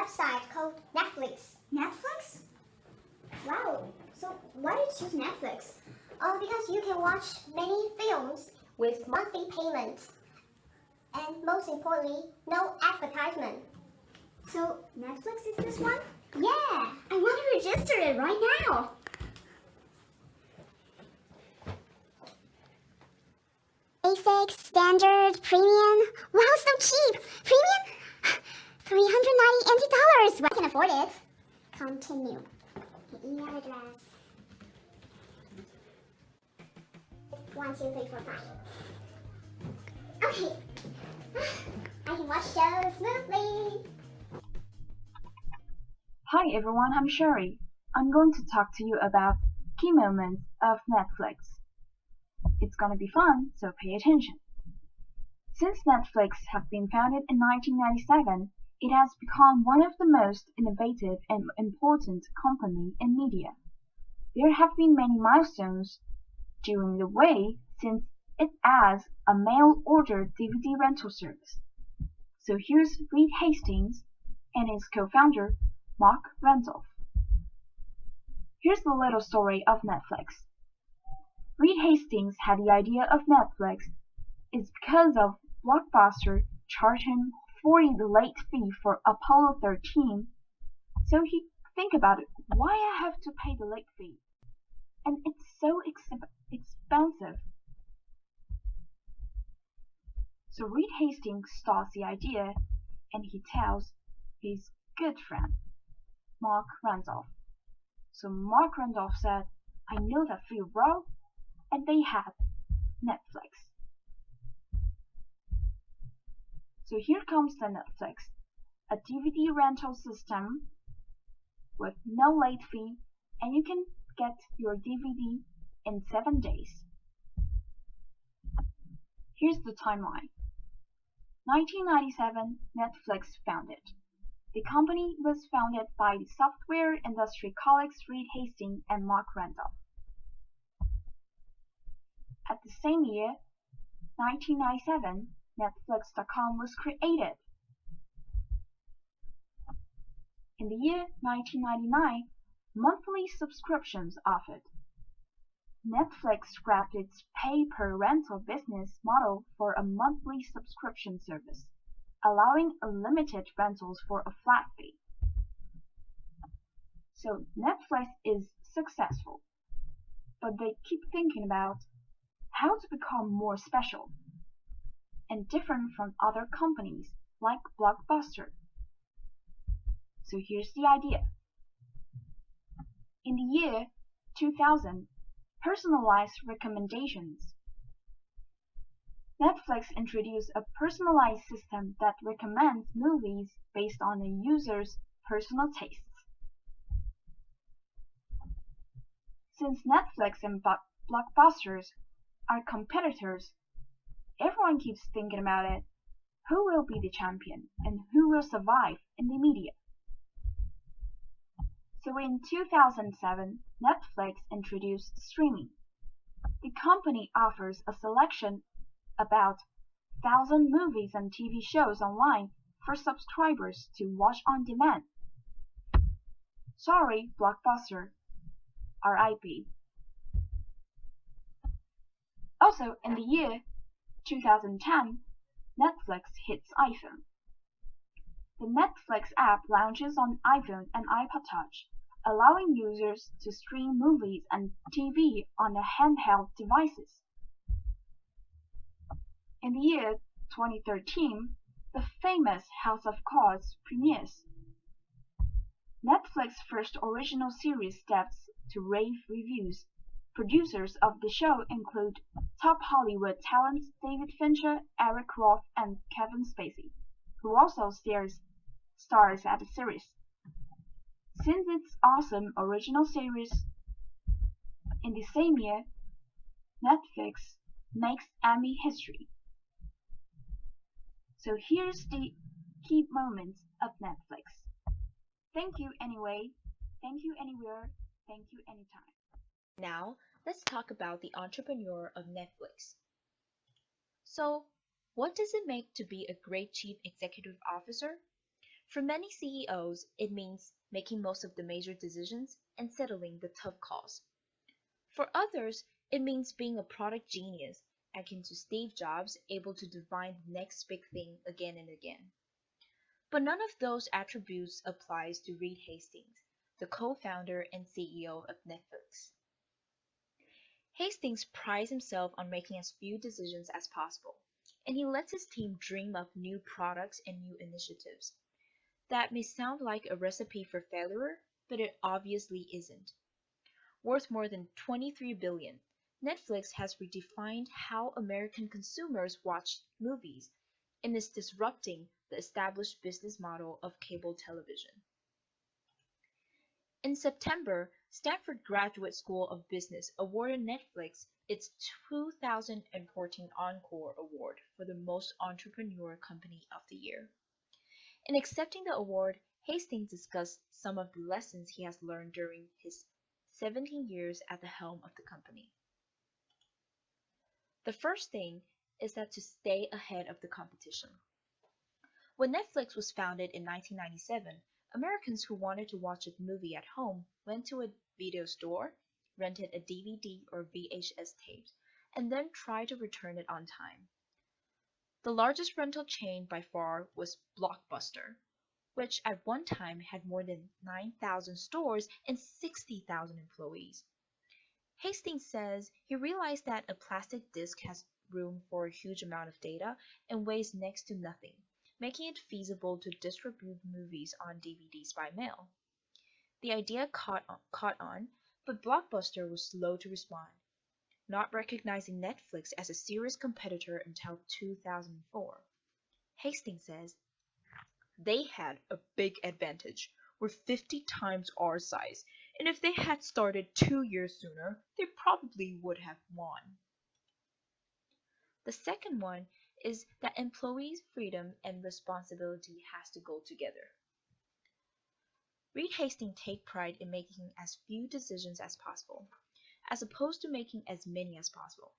website called Netflix. Netflix? Wow, so why did you choose Netflix? Because you can watch many films with monthly payments. And most importantly, no advertisement. So Netflix is this one? Yeah, I want to register it right now. Basic, standard, premium. Wow, so cheap! Premium? $390. I can afford it. Continue. The email address. 1, 2, 3, 4, 5. Okay. I can watch shows smoothly. Hi everyone, I'm Sherry. I'm going to talk to you about key moments of Netflix. It's gonna be fun, so pay attention. Since Netflix have been founded in 1997, it has become one of the most innovative and important company in media. There have been many milestones during the way since it as a mail-order DVD rental service. So here's Reed Hastings and his co-founder Mark Randolph. Here's the little story of Netflix. Reed Hastings had the idea of Netflix is because of Blockbuster charged him the late fee for Apollo 13. So he think about it, why I have to pay the late fee? And it's so expensive. So Reed Hastings starts the idea and he tells his good friend, Mark Randolph. So Mark Randolph said, I know that feel, bro. And they had Netflix. So here comes the Netflix, a DVD rental system with no late fee, and you can get your DVD in 7 days. Here's the timeline. 1997, Netflix founded. The company was founded by the software industry colleagues Reed Hastings and Mark Randolph. At the same year, 1997, Netflix.com was created. In the year 1999, monthly subscriptions offered. Netflix scrapped its pay-per-rental business model for a monthly subscription service, allowing unlimited rentals for a flat fee. So Netflix is successful, but they keep thinking about how to become more special and different from other companies like Blockbuster. So here's the idea. In the year 2000, personalized recommendations. Netflix introduced a personalized system that recommends movies based on a user's personal tastes. Since Netflix and Blockbusters are competitors, everyone keeps thinking about it. Who will be the champion and who will survive in the media? So in 2007, Netflix introduced streaming. The company offers a selection about 1,000 movies and TV shows online for subscribers to watch on demand. Sorry, Blockbuster. RIP. Also, in the year 2010, Netflix hits iPhone. The Netflix app launches on iPhone and iPod Touch, allowing users to stream movies and TV on their handheld devices. In the year 2013, the famous House of Cards premieres. Netflix's first original series steps to rave reviews. Producers of the show include top Hollywood talents David Fincher, Eric Roth, and Kevin Spacey, who also stars at the series. Since its awesome original series, in the same year, Netflix makes Emmy history. So here's the key moments of Netflix. Thank you anyway, thank you anywhere, thank you anytime. Now, let's talk about the entrepreneur of Netflix. So, what does it make to be a great chief executive officer? For many CEOs, it means making most of the major decisions and settling the tough calls. For others, it means being a product genius, akin to Steve Jobs, able to define the next big thing again and again. But none of those attributes applies to Reed Hastings, the co-founder and CEO of Netflix. Hastings prides himself on making as few decisions as possible, and he lets his team dream up new products and new initiatives. That may sound like a recipe for failure, but it obviously isn't. Worth more than $23 billion, Netflix has redefined how American consumers watch movies and is disrupting the established business model of cable television. In September, Stanford Graduate School of Business awarded Netflix its 2014 Encore Award for the Most Entrepreneurial Company of the Year. In accepting the award, Hastings discussed some of the lessons he has learned during his 17 years at the helm of the company. The first thing is that to stay ahead of the competition. When Netflix was founded in 1997, Americans who wanted to watch a movie at home went to a video store, rented a DVD or VHS tape, and then tried to return it on time. The largest rental chain by far was Blockbuster, which at one time had more than 9,000 stores and 60,000 employees. Hastings says he realized that a plastic disc has room for a huge amount of data and weighs next to nothing, making it feasible to distribute movies on DVDs by mail. The idea caught on, but Blockbuster was slow to respond, not recognizing Netflix as a serious competitor until 2004. Hastings says, "They had a big advantage. We're 50 times our size, and if they had started 2 years sooner, they probably would have won." The second one is that employees' freedom and responsibility has to go together. Reed Hastings takes pride in making as few decisions as possible, as opposed to making as many as possible.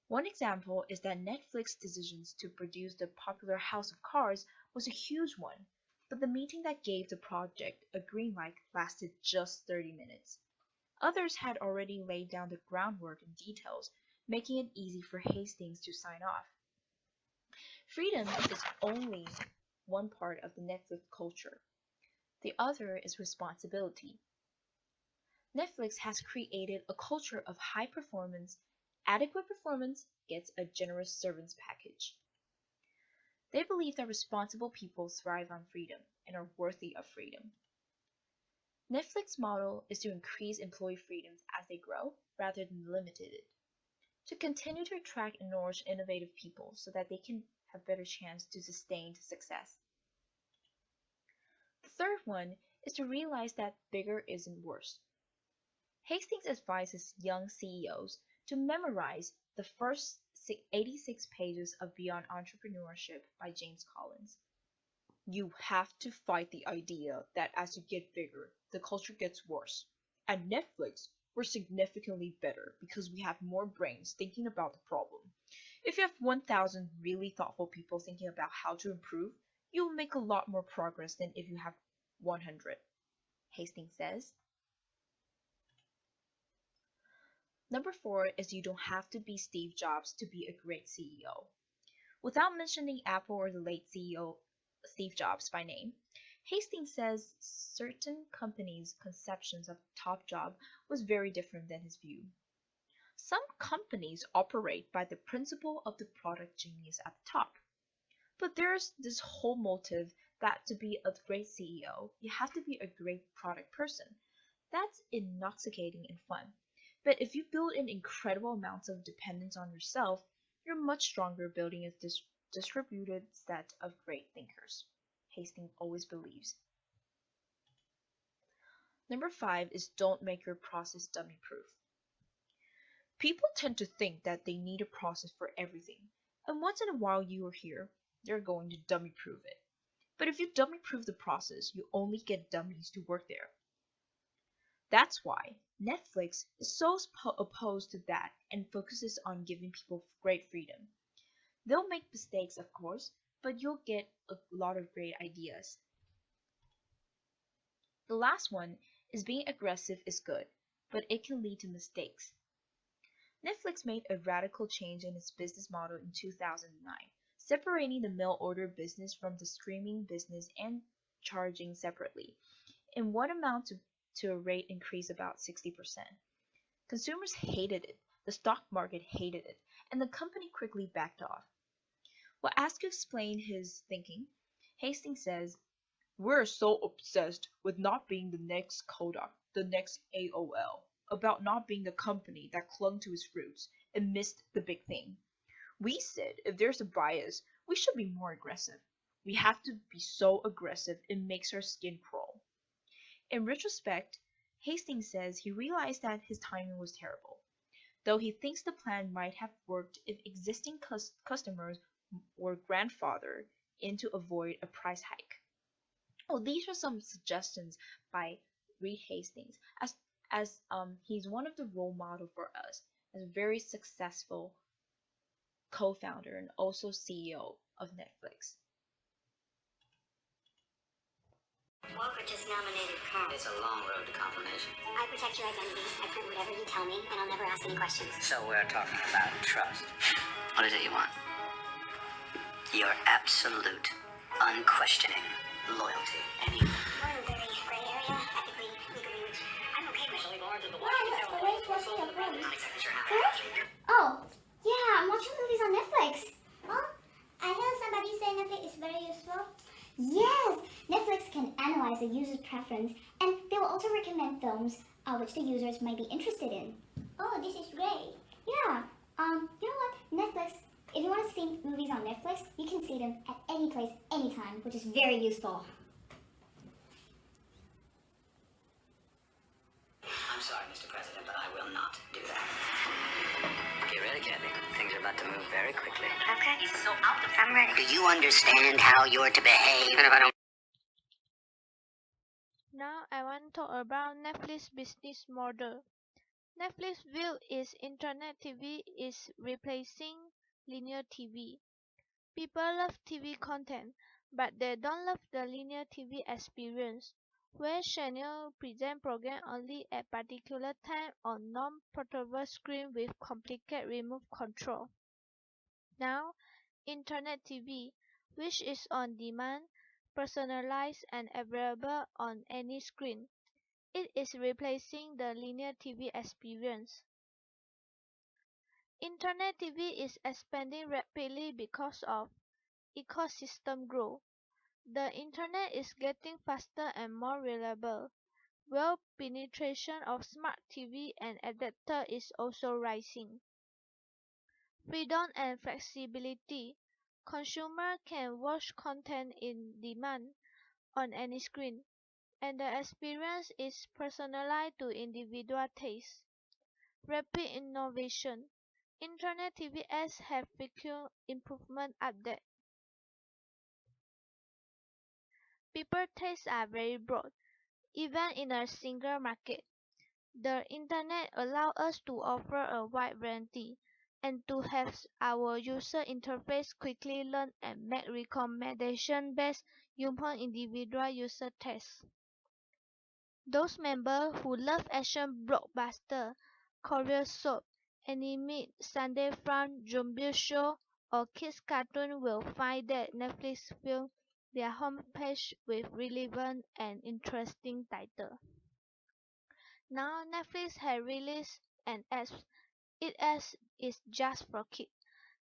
One example is that Netflix's decisions to produce the popular House of Cards was a huge one, but the meeting that gave the project a green light lasted just 30 minutes. Others had already laid down the groundwork and details, making it easy for Hastings to sign off. Freedom is only one part of the Netflix culture. The other is responsibility. Netflix has created a culture of high performance. Adequate performance gets a generous servants package. They believe that responsible people thrive on freedom and are worthy of freedom. Netflix's model is to increase employee freedoms as they grow rather than limit it, to continue to attract and nourish innovative people so that they can have better chance to sustain success. The third one is to realize that bigger isn't worse. Hastings advises young CEOs to memorize the first 86 pages of Beyond Entrepreneurship by James Collins. You have to fight the idea that as you get bigger, the culture gets worse. At Netflix, we're significantly better because we have more brains thinking about the problem. If you have 1,000 really thoughtful people thinking about how to improve, you will make a lot more progress than if you have 100, Hastings says. Number 4 is you don't have to be Steve Jobs to be a great CEO. Without mentioning Apple or the late CEO Steve Jobs by name, Hastings says certain companies' conceptions of top job was very different than his view. Some companies operate by the principle of the product genius at the top. But there's this whole motive that to be a great CEO, you have to be a great product person. That's intoxicating and fun. But if you build in incredible amounts of dependence on yourself, you're much stronger building a distributed set of great thinkers, Hastings always believes. Number 5 is don't make your process dummy-proof. People tend to think that they need a process for everything, and once in a while you are here, they're going to dummy-proof it. But if you dummy-proof the process, you only get dummies to work there. That's why Netflix is so opposed to that and focuses on giving people great freedom. They'll make mistakes, of course, but you'll get a lot of great ideas. The last one is being aggressive is good, but it can lead to mistakes. Netflix made a radical change in its business model in 2009, separating the mail order business from the streaming business and charging separately, in what amounted to a rate increase about 60%. Consumers hated it, the stock market hated it, and the company quickly backed off. Well, asked to explain his thinking, Hastings says, "We're so obsessed with not being the next Kodak, the next AOL, about not being the company that clung to its roots and missed the big thing. We said if there's a bias, we should be more aggressive. We have to be so aggressive it makes our skin crawl." In retrospect, Hastings says he realized that his timing was terrible, though he thinks the plan might have worked if existing customers were grandfathered in to avoid a price hike. Well, these are some suggestions by Reed Hastings, as he's one of the role model for us as a very successful co-founder and also CEO of Netflix. Walker just nominated Carl. It's a long road to confirmation. I protect your identity. I print whatever you tell me, and I'll never ask any questions. So we're talking about trust. What is it you want? Your absolute, unquestioning loyalty. Anything. We're in a very gray area, ethically, legally, which I'm okay with. I'm not exactly sure how to Oh, yeah, I'm watching movies on Netflix. Oh, I heard somebody say Netflix is very useful. Yes, Netflix can analyze the user's preference, and they will also recommend films which the users might be interested in. Oh, this is great. Yeah, you know what? Netflix, if you want to see movies on Netflix, you can see them at any place, anytime, which is very useful. I'm sorry, Mr. President, but I will not do that. Get ready, Kathy. Things are about to move very quickly. Okay. He's so out of it. I'm ready. Do you understand how you're to behave? And if I don't... Now I want to talk about Netflix business model. Netflix view its internet TV is replacing linear TV. People love TV content, but they don't love the linear TV experience, where channels present programs only at particular time on non-portable screen with complicated remote control. Now, internet TV, which is on demand, personalized and available on any screen. It is replacing the linear TV experience. Internet TV is expanding rapidly because of ecosystem growth. The internet is getting faster and more reliable, while penetration of smart TV and adapter is also rising. Freedom and flexibility. Consumer can watch content in demand on any screen, and the experience is personalized to individual tastes. Rapid innovation. Internet TV ads have frequent improvement updates. People tastes are very broad, even in a single market. The internet allows us to offer a wide variety and to have our user interface quickly learn and make recommendations based upon individual user tastes. Those members who love action blockbuster, Korean soap, anime, Sunday Fun, zombie show, or kids cartoon will find that Netflix fills their homepage with relevant and interesting titles. Now Netflix has released an app. Its app is Just for Kids.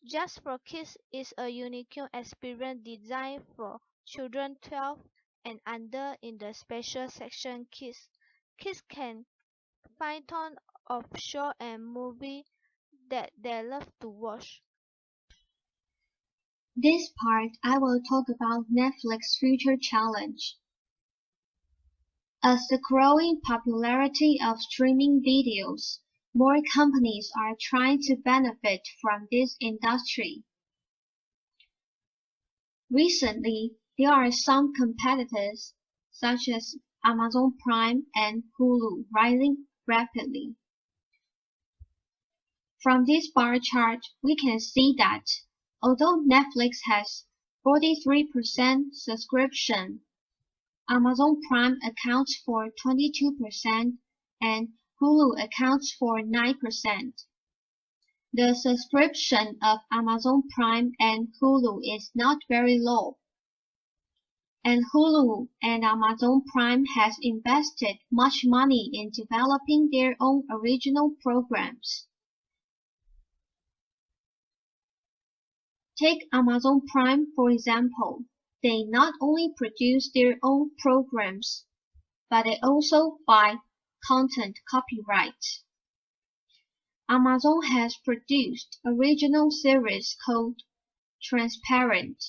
Just for Kids is a unique experience designed for children 12 and under in the special section Kids. Kids can find tons of shows and movies that they love to watch. This part I will talk about Netflix future challenge. As the growing popularity of streaming videos, more companies are trying to benefit from this industry. Recently, there are some competitors, such as Amazon Prime and Hulu, rising rapidly. From this bar chart, we can see that although Netflix has 43% subscription. Amazon Prime accounts for 22% and Hulu accounts for 9%. The subscription of Amazon Prime and Hulu is not very low. And Hulu and Amazon Prime has invested much money in developing their own original programs. Take Amazon Prime for example. They not only produce their own programs, but they also buy content copyright. Amazon has produced original series called Transparent.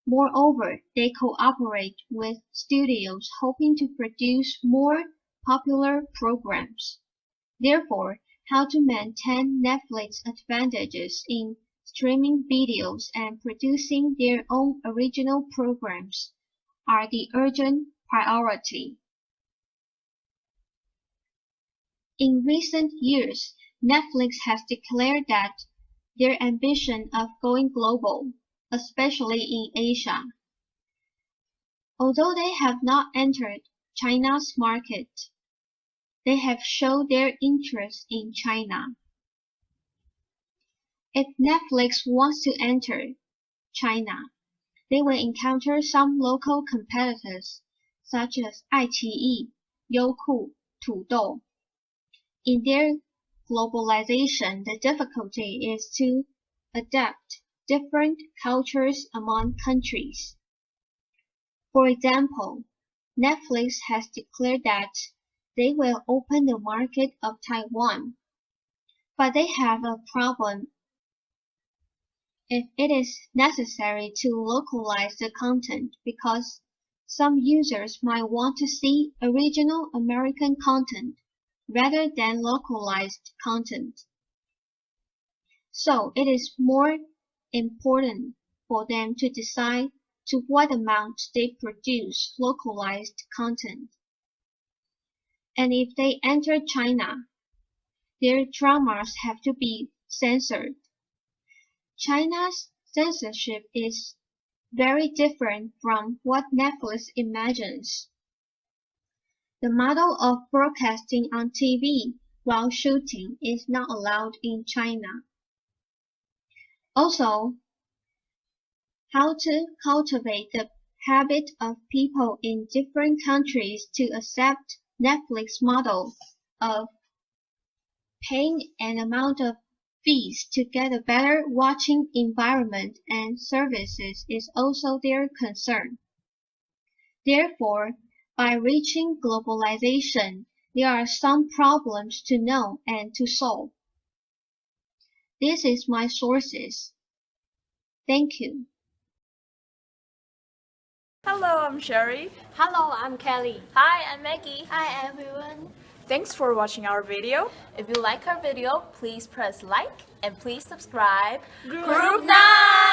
Moreover, they cooperate with studios hoping to produce more popular programs. Therefore, how to maintain Netflix advantages in streaming videos and producing their own original programs are the urgent priority. In recent years, Netflix has declared that their ambition of going global, especially in Asia. Although they have not entered China's market, they have shown their interest in China. If Netflix wants to enter China, they will encounter some local competitors such as iQIYI, Youku, Tudou. In their globalization, the difficulty is to adapt different cultures among countries. For example, Netflix has declared that they will open the market of Taiwan, but they have a problem if it is necessary to localize the content because some users might want to see original American content rather than localized content. So it is more important for them to decide to what amount they produce localized content. And if they enter China, their dramas have to be censored. China's censorship is very different from what Netflix imagines. The model of broadcasting on TV while shooting is not allowed in China. Also, how to cultivate the habit of people in different countries to accept Netflix model of paying an amount of fees to get a better watching environment and services is also their concern. Therefore, by reaching globalization, there are some problems to know and to solve. This is my sources. Thank you. Hello, I'm Sherry. Hello, I'm Kelly. Hi, I'm Maggie. Hi everyone. Thanks for watching our video. If you like our video, please press like and please subscribe. Group 9!